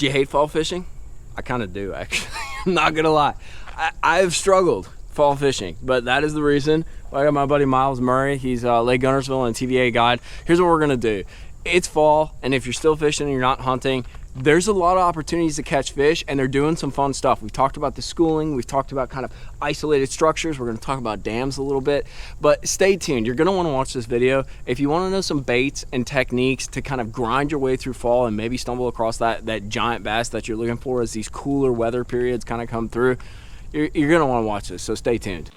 Do you hate fall fishing? I kind of do, actually. I'm not gonna lie. I've struggled fall fishing, but that is the reason. I got my buddy Myles Murray. He's Lake Guntersville and TVA guide. Here's what we're gonna do. It's fall, and if you're still fishing and you're not hunting, there's a lot of opportunities to catch fish, and they're doing some fun stuff. We've talked about the schooling. We've talked about kind of isolated structures. We're going to talk about dams a little bit, but stay tuned. You're going to want to watch this video. If you want to know some baits and techniques to kind of grind your way through fall and maybe stumble across that giant bass that you're looking for as these cooler weather periods kind of come through, you're going to want to watch this, so stay tuned.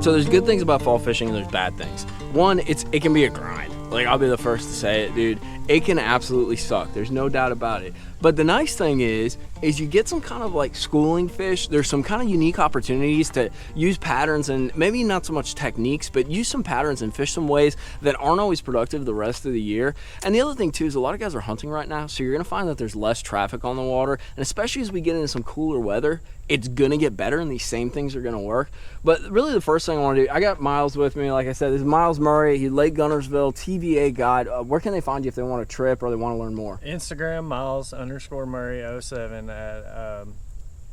So there's good things about fall fishing and there's bad things. One, it can be a grind. Like, I'll be the first to say it, dude. It can absolutely suck. There's no doubt about it. But the nice thing is you get some kind of like schooling fish. There's some kind of unique opportunities to use patterns and maybe not so much techniques, but use some patterns and fish some ways that aren't always productive the rest of the year. And the other thing too is a lot of guys are hunting right now, so you're gonna find that there's less traffic on the water. And especially as we get into some cooler weather, it's gonna get better and these same things are gonna work. But really the first thing I wanna do, I got Myles with me. Like I said, this is Myles Murray. He's Lake Guntersville, TVA guide. Where can they find you if they want a trip or they wanna learn more? Instagram, Myles_Murray07 at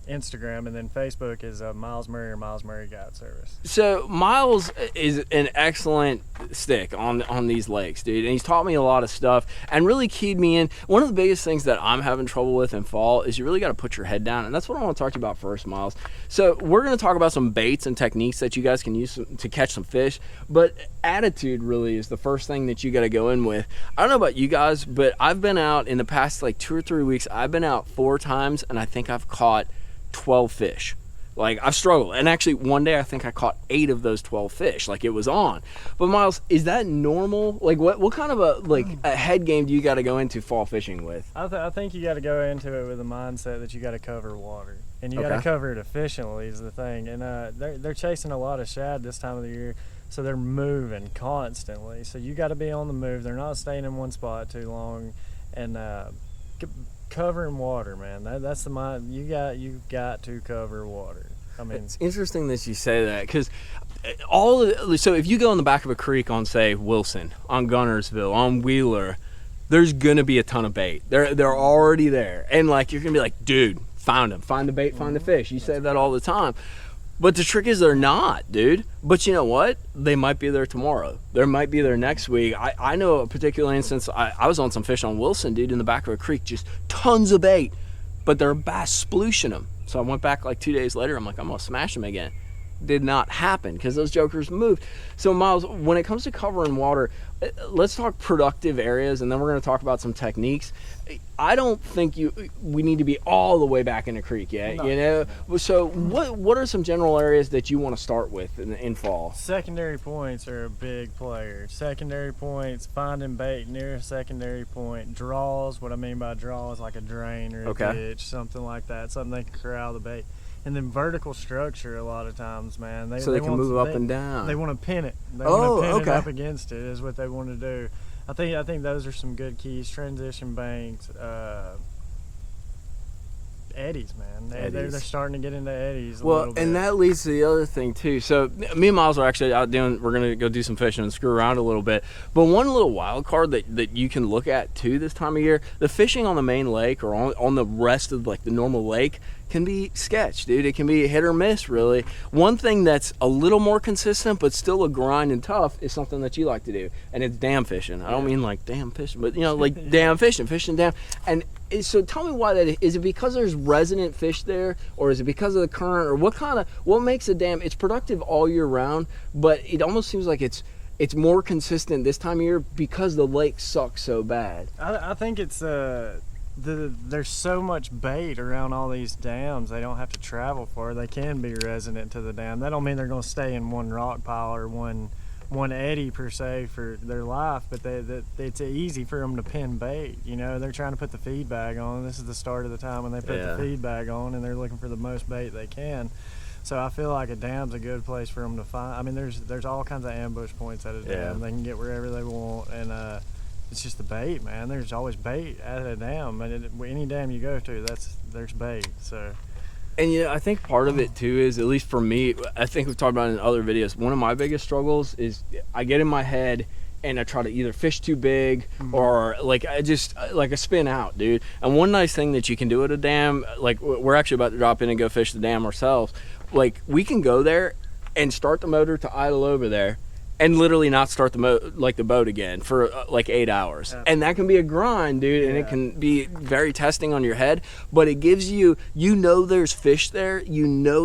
Instagram, and then Facebook is Myles Murray or Myles Murray Guide Service. So Myles is an excellent stick on these lakes, dude, and he's taught me a lot of stuff and really keyed me in. One of the biggest things that I'm having trouble with in fall is you really got to put your head down, and that's what I want to talk to you about first, Myles. So we're going to talk about some baits and techniques that you guys can use to catch some fish, but attitude really is the first thing that you got to go in with. I don't know about you guys, but I've been out in the past like 2 or 3 weeks. I've been out 4 times, and I think I've caught 12 fish. Like, I've struggled, and actually one day I think I caught 8 of those 12 fish. Like, it was on. But Myles, is that normal? Like, what kind of a head game do you got to go into fall fishing with? I think you got to go into it with a mindset that you got to cover water, and you got to cover it efficiently is the thing. And they're chasing a lot of shad this time of the year, so they're moving constantly. So you got to be on the move. They're not staying in one spot too long, and covering water, man. That's the mind. You got to cover water. I mean, it's interesting that you say that, because so if you go in the back of a creek on, say, Wilson, on Guntersville, on Wheeler, there's gonna be a ton of bait. They're already there, and like you're gonna be like, dude, found them, find the bait, find the fish. You say that all the time. But the trick is they're not, dude. But you know what? They might be there tomorrow. They might be there next week. I know a particular instance. I was on some fish on Wilson, dude, in the back of a creek, just tons of bait. But there are bass splooshing them. So I went back like 2 days later. I'm like, I'm going to smash them again. Did not happen because those jokers moved. So Myles, when it comes to covering water, let's talk productive areas, and then we're going to talk about some techniques. I don't think we need to be all the way back in the creek yet. No. You know. So what are some general areas that you want to start with in fall? Secondary points are a big player. Secondary points, finding bait near a secondary point. Draws. What I mean by draws, like a drain or a ditch, something like that. Something they can corral the bait. And then vertical structure a lot of times, man. So they can move up and down. They want to pin it. They want to pin it up against it is what they want to do. I think those are some good keys. Transition banks, eddies, man. They're starting to get into eddies a little bit. And that leads to the other thing too. So me and Myles are actually out we're gonna go do some fishing and screw around a little bit. But one little wild card that you can look at too this time of year, the fishing on the main lake or on the rest of like the normal lake can be sketch, dude. It can be hit or miss, really. One thing that's a little more consistent but still a grind and tough is something that you like to do, and it's dam fishing. I don't mean like dam fishing, but you know, like dam fishing dam. And so tell me why that is. It because there's resident fish there, or is it because of the current, or what makes a dam? It's productive all year round, but it almost seems like it's more consistent this time of year because the lake sucks so bad. I think it's there's so much bait around all these dams. They don't have to travel far. They can be resident to the dam. That don't mean they're going to stay in one rock pile or one eddy per se for their life, but it's easy for them to pin bait. You know, they're trying to put the feed bag on. This is the start of the time when they put the feed bag on, and they're looking for the most bait they can. So I feel like a dam's a good place for them to find. I mean, there's all kinds of ambush points at a dam. They can get wherever they want, and it's just the bait, man. There's always bait at a dam, and any dam you go to, there's bait. So And I think part of it too is, at least for me, I think we've talked about it in other videos, one of my biggest struggles is I get in my head and I try to either fish too big or like I spin out, dude. And one nice thing that you can do at a dam, like we're actually about to drop in and go fish the dam ourselves, like we can go there and start the motor to idle over there and literally not start the boat again for like 8 hours. And that can be a grind, dude, and it can be very testing on your head, but it gives you there's fish there,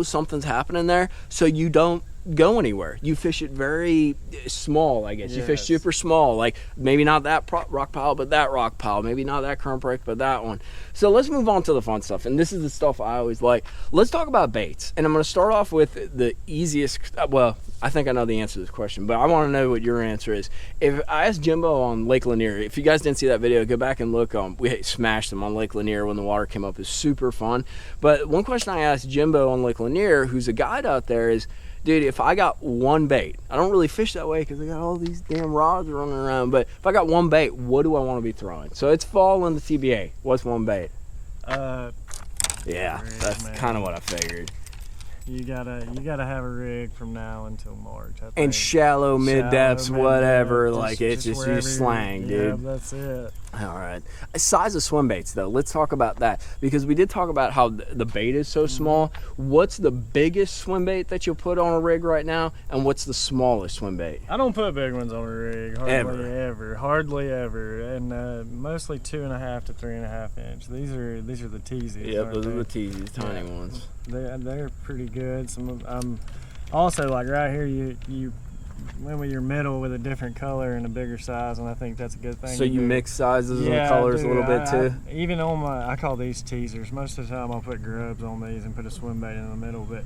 something's happening there, so you don't go anywhere. You fish it very small, I guess. You fish super small, like maybe not that rock pile, but that rock pile. Maybe not that current break, but that one. So let's move on to the fun stuff, and this is the stuff I always like. Let's talk about baits, and I'm going to start off with the easiest. Well, I think I know the answer to this question, but I want to know what your answer is. If I asked Jimbo on Lake Lanier, if you guys didn't see that video, go back and look. We smashed them on Lake Lanier when the water came up. It was super fun. But one question I asked Jimbo on Lake Lanier, who's a guide out there, is, dude, if I got one bait, I don't really fish that way because I got all these damn rods running around, but if I got one bait, what do I want to be throwing? So it's fall in the TBA. What's one bait? Yeah, that's kind of what I figured. You gotta have a rig from now until March. And shallow, mid depths, whatever. Like it's just your slang, dude. Yeah, that's it. All right. Size of swim baits, though. Let's talk about that, because we did talk about how the bait is so small. What's the biggest swim bait that you'll put on a rig right now, and what's the smallest swim bait? I don't put big ones on a rig. Hardly ever. And mostly 2.5 to 3.5 inch. These are the teasies. Yep, those are the teasies, tiny ones. They're pretty good. Also, like right here, you went with your middle with a different color and a bigger size, and I think that's a good thing. So you mix sizes and colors a little bit too? Even on I call these teasers. Most of the time I'll put grubs on these and put a swim bait in the middle, but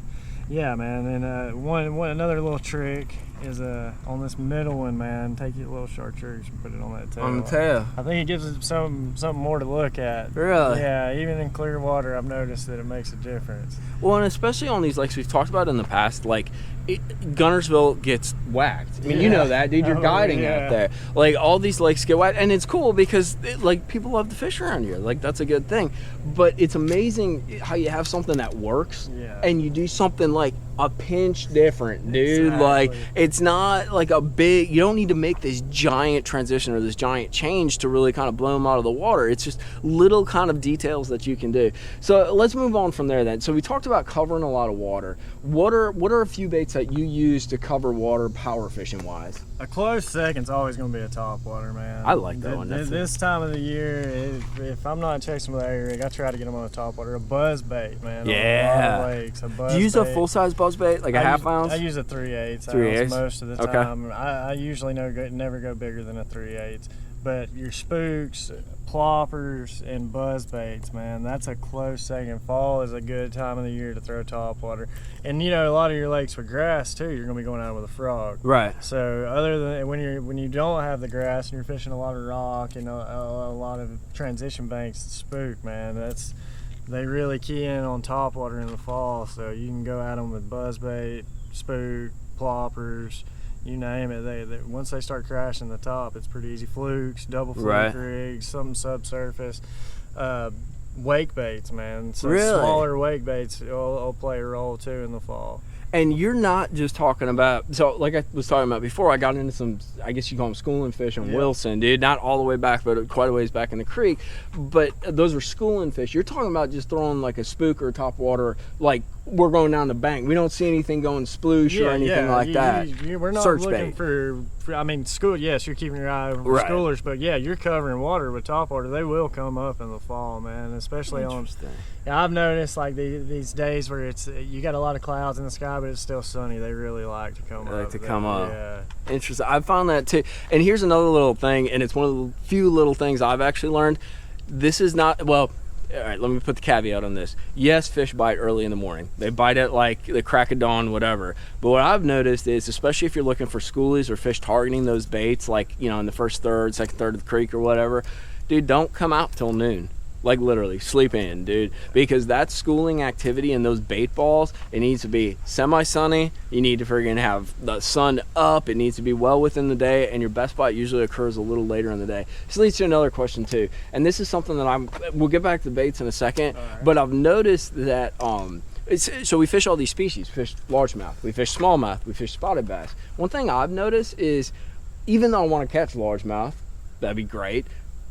yeah, man. And another little trick is on this middle one, man, take your little chartreuse and put it on that tail. On the tail. I think it gives it something more to look at. Really? Yeah, even in clear water, I've noticed that it makes a difference. Well, and especially on these lakes we've talked about in the past, like Guntersville gets whacked. I mean, you know that, dude. You're guiding out there. Like all these lakes get whacked, and it's cool because like people love to fish around here. Like that's a good thing. But it's amazing how you have something that works, and you do something like a pinch different, dude. Exactly. Like it's not like a big. You don't need to make this giant transition or this giant change to really kind of blow them out of the water. It's just little kind of details that you can do. So let's move on from there then. So we talked about covering a lot of water. What are a few baits that you use to cover water power fishing wise? A close second's always going to be a topwater, man. I like that one. This time of the year, if I'm not chasing with a rig, I try to get them on a topwater. A buzz bait, man. Yeah. On lakes, a buzz Do you use bait. a full-size buzz bait, like a half ounce? I use a 3/8 ounce most of the time. I usually never go bigger than a 3/8. But your spooks, ploppers, and buzz baits, man, that's a close second. Fall is a good time of the year to throw topwater. And a lot of your lakes with grass too, you're gonna be going out with a frog. Right. So other than when you don't have the grass and you're fishing a lot of rock and a lot of transition banks, spook, man, they really key in on topwater in the fall. So you can go at them with buzz bait, spook, ploppers. You name it, they once they start crashing the top, it's pretty easy. Flukes, double fluke rigs, something subsurface, wake baits, man. So smaller wake baits will play a role too in the fall. And you're not just talking about, so like I was talking about before, I got into some, I guess you call them schooling fish on Wilson, dude. Not all the way back, but quite a ways back in the creek. But those are schooling fish. You're talking about just throwing like a spook or top water, like we're going down the bank. We don't see anything going sploosh or anything like that. We're not looking for, I mean, school, yes, you're keeping your eye over schoolers, but yeah, you're covering water with top water. They will come up in the fall, man, especially on. Yeah, I've noticed like these days where you got a lot of clouds in the sky, but it's still sunny. They really like to come up. They like to come up. Yeah. Interesting. I found that too. And here's another little thing, and it's one of the few little things I've actually learned. This is not, well, all right, let me put the caveat on this. Yes, fish bite early in the morning. They bite at like the crack of dawn, whatever. But what I've noticed is, especially if you're looking for schoolies or fish targeting those baits, like, in the first third, second third of the creek or whatever, dude, don't come out till noon. Like literally, sleep in, dude. Because that schooling activity and those bait balls, it needs to be semi-sunny. You need to friggin' have the sun up. It needs to be well within the day, and your best bite usually occurs a little later in the day. This leads to another question too, and this is something that we'll get back to baits in a second. Right. But I've noticed that So we fish all these species. We fish largemouth, we fish smallmouth, we fish spotted bass. One thing I've noticed is, even though I want to catch largemouth, that'd be great,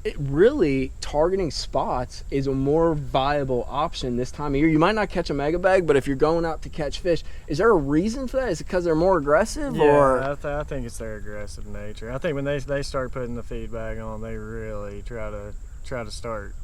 it really, targeting spots is a more viable option this time of year. You might not catch a mega bag, but if you're going out to catch fish, is there a reason for that? Is it because they're more aggressive? Yeah, or I think it's their aggressive nature. I think when they start putting the feed bag on, they really try to start.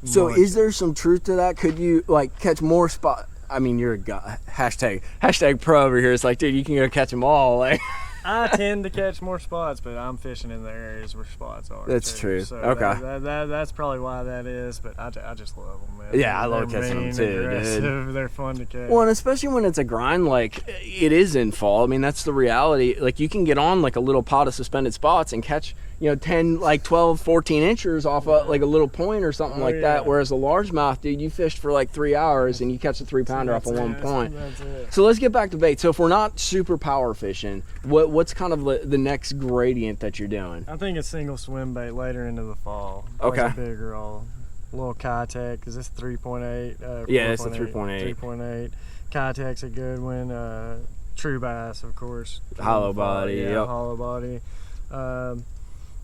So is there some truth to that? Could you like catch more spot? I mean, you're a guy, hashtag pro over here. It's like, dude, you can go catch them all. Like, I tend to catch more spots, but I'm fishing in the areas where spots are. That's too. true. So Okay. that's probably why that is. But I just love them, man. Yeah, I love catching them too, aggressive. dude. They're fun to catch. Well, and especially when it's a grind like it is in fall. I mean, that's the reality. Like, you can get on like a little pot of suspended spots and catch, 10, like 12, 14 inches off like a little point or something like that. Whereas a largemouth, dude, you fished for like 3 hours and you catch a 3-pounder off of 1 point. That's it. So let's get back to bait. So if we're not super power fishing, what's kind of the next gradient that you're doing? I think it's single swim bait later into the fall. Okay. Plays a big role. Little Kitech, is this 3.8? Yeah, it's a 3.8. 3.8. Kitech's a good one. True bass, of course. Hollow body, Yeah, yep. hollow body.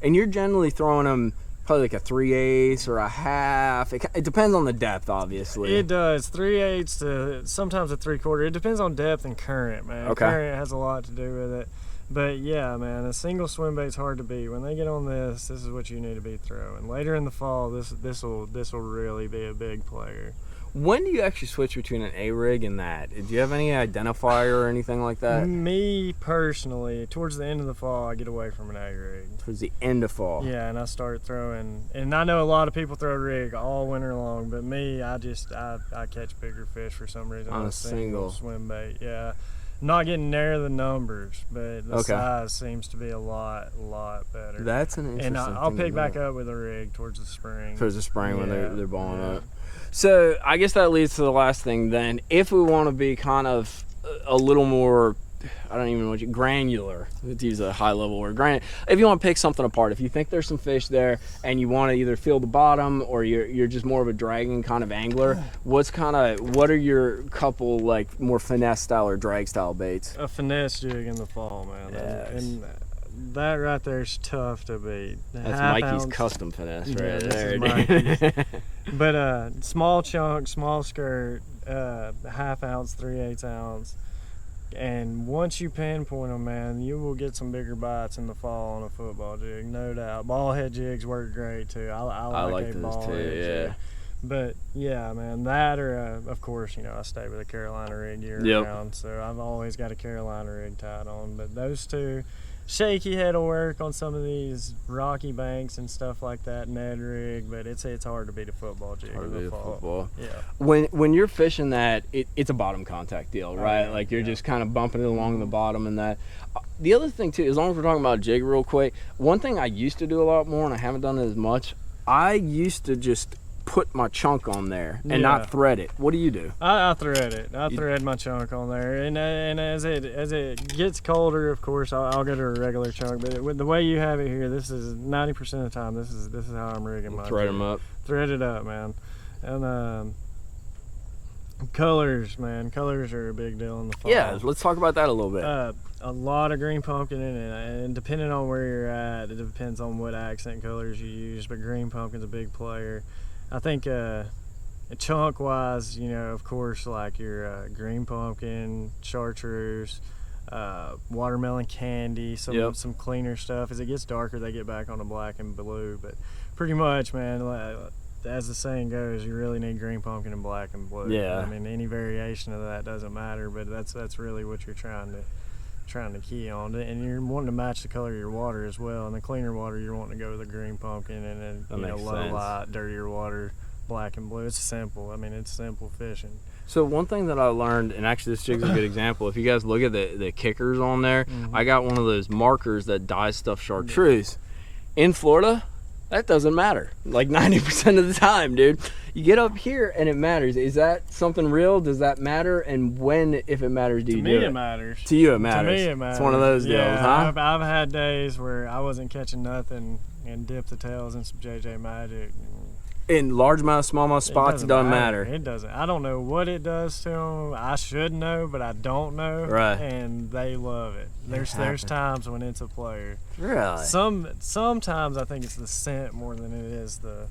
And you're generally throwing them probably like a 3/8 or a half. It depends on the depth, obviously. It does. 3/8 to sometimes a 3/4. It depends on depth and current, man. Okay. Current has a lot to do with it. But yeah, man, a single swim bait's hard to beat. When they get on this is what you need to be throwing. Later in the fall, this will really be a big player. When do you actually switch between an A rig and that? Do you have any identifier or anything like that? Me personally, towards the end of the fall, I get away from an A rig. Towards the end of fall. Yeah, and I start throwing. And I know a lot of people throw rig all winter long, but me, I catch bigger fish for some reason On a single swim bait. Yeah. Not getting near the numbers, but the size seems to be a lot better. That's an interesting And I'll thing pick to back know. up with a rig towards the spring. Towards the spring when they're balling Yeah. up. So I guess that leads to the last thing then. If we want to be kind of a little more, I don't even know what granular, to use a high level word, if you want to pick something apart, if you think there's some fish there and you want to either feel the bottom or you're just more of a dragging kind of angler, what are your couple like more finesse style or drag style baits? A finesse jig in the fall, man. Yes. And that right there is tough to beat. That's Half Mikey's ounce. custom finesse right Yeah, this there. is dude. Mikey's. But small chunk, small skirt, 1/2 ounce, 3/8 ounce. And once you pinpoint them, man, you will get some bigger bites in the fall on a football jig, no doubt. Ball head jigs work great too. I like a those ball too, head yeah. jig. But yeah, man, that or of course, I stay with a Carolina rig year round, so I've always got a Carolina rig tied on. But those two, shaky head will work on some of these rocky banks and stuff like that, Ned rig. But it's hard to beat a football jig in the fall. Yeah. When you're fishing that, it's a bottom contact deal, right? yeah, Like you're just kind of bumping it along the bottom and that. The other thing too, as long as we're talking about jig real quick, one thing I used to do a lot more and I haven't done it as much, I used to just put my chunk on there and not thread it. What do you do? I thread it. I thread my chunk on there, and as it gets colder, of course, I'll go to a regular chunk. But with the way you have it here, this is 90% of the time. This is how I'm rigging my Thread jig. them up. Thread it up, man. And colors, man. Colors are a big deal in the fall. Yeah, let's talk about that a little bit. A lot of green pumpkin in it, and depending on where you're at, it depends on what accent colors you use. But green pumpkin's a big player. I think chunk wise, of course, like your green pumpkin, chartreuse, watermelon candy, some cleaner stuff. As it gets darker, they get back on the black and blue. But pretty much, man, as the saying goes, you really need green pumpkin and black and blue. Yeah. I mean, any variation of that doesn't matter, but that's really what you're trying to key on. And you're wanting to match the color of your water as well. In the cleaner water, you're wanting to go with a green pumpkin, and then low light, dirtier water, black and blue. It's simple. I mean, it's simple fishing. So one thing that I learned, and actually this jig's a good example, if you guys look at the kickers on there, I got one of those markers that dyes stuff chartreuse. In Florida, that doesn't matter. Like 90% of the time, dude. You get up here and it matters. Is that something real? Does that matter? And when, if it matters, do you do it? To me, it matters. To you, it matters. To me, it matters. It's one of those deals, huh? I've had days where I wasn't catching nothing and dipped the tails in some JJ Magic. in largemouth, smallmouth spots, it doesn't matter. It doesn't. I don't know what it does to them. I should know, but I don't know. Right. And they love it. There's times when it's a player. Really? Sometimes I think it's the scent more than it is the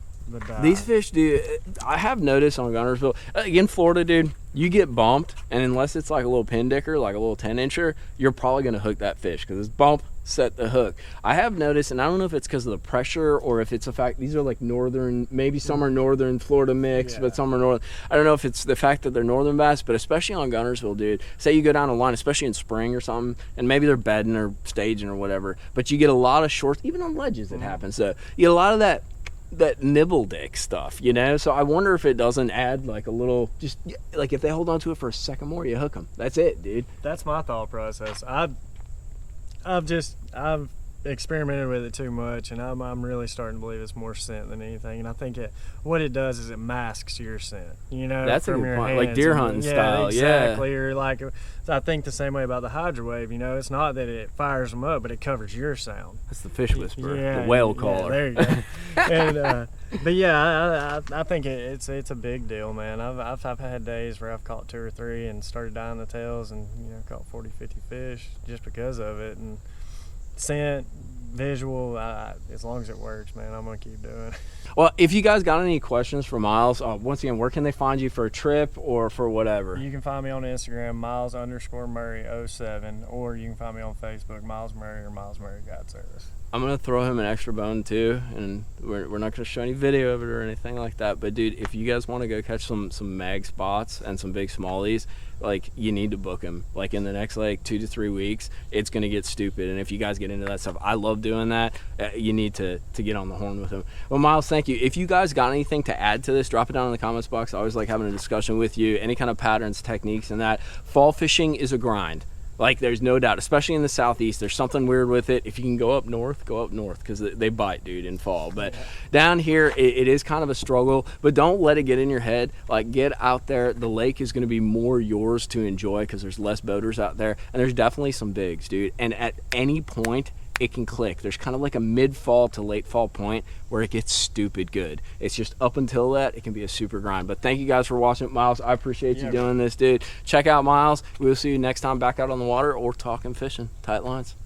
dive. These fish, dude, I have noticed on Gunnersville, in Florida, dude, you get bumped, and unless it's like a little pin dicker, like a little 10-incher, you're probably going to hook that fish because it's bump, set the hook. I have noticed, and I don't know if it's because of the pressure or if it's a fact, these are like northern, maybe some are northern Florida mix, but some are northern. I don't know if it's the fact that they're northern bass, but especially on Gunnersville, dude, say you go down a line, especially in spring or something, and maybe they're bedding or staging or whatever, but you get a lot of shorts, even on ledges it happens. So you get a lot of that nibble dick stuff, you know. So I wonder if it doesn't add like a little, just like if they hold on to it for a second more, you hook them. That's it, dude. That's my thought process. I've experimented with it too much, and I'm really starting to believe it's more scent than anything. And I think what it does is it masks your scent, you know. That's from a good your point, hands. like deer hunting style. Exactly. Yeah, or like, I think the same way about the hydro wave, you know. It's not that it fires them up, but it covers your sound. That's the fish whisperer, the whale caller. There you go. And but yeah, I think it's a big deal, man. I've had days where I've caught 2 or 3 and started dyeing the tails, and caught 40, 50 fish just because of it. And scent, visual, as long as it works, man, I'm gonna keep doing it. Well, if you guys got any questions for Myles, once again, where can they find you for a trip or for whatever? You can find me on Instagram, Myles_Murray07, or you can find me on Facebook, Myles Murray or Myles Murray Guide Service. I'm gonna throw him an extra bone too, and we're not gonna show any video of it or anything like that. But dude, if you guys want to go catch some mag spots and some big smallies, like, you need to book them. Like, in the next like 2 to 3 weeks, it's gonna get stupid. And if you guys get into that stuff, I love doing that. You need to get on the horn with them. Well, Myles, thank you. If you guys got anything to add to this, drop it down in the comments box. I always like having a discussion with you. Any kind of patterns, techniques, and that. Fall fishing is a grind. Like, there's no doubt, especially in the southeast, there's something weird with it. If you can go up north because they bite, dude, in fall. But down here, it is kind of a struggle. But don't let it get in your head. Like, get out there. The lake is going to be more yours to enjoy because there's less boaters out there. And there's definitely some bigs, dude. And at any point, it can click. There's kind of like a mid-fall to late fall point where it gets stupid good. It's just up until that, it can be a super grind. But thank you guys for watching, Myles. I appreciate you doing this, dude. Check out Myles. We'll see you next time back out on the water or talking fishing. Tight lines.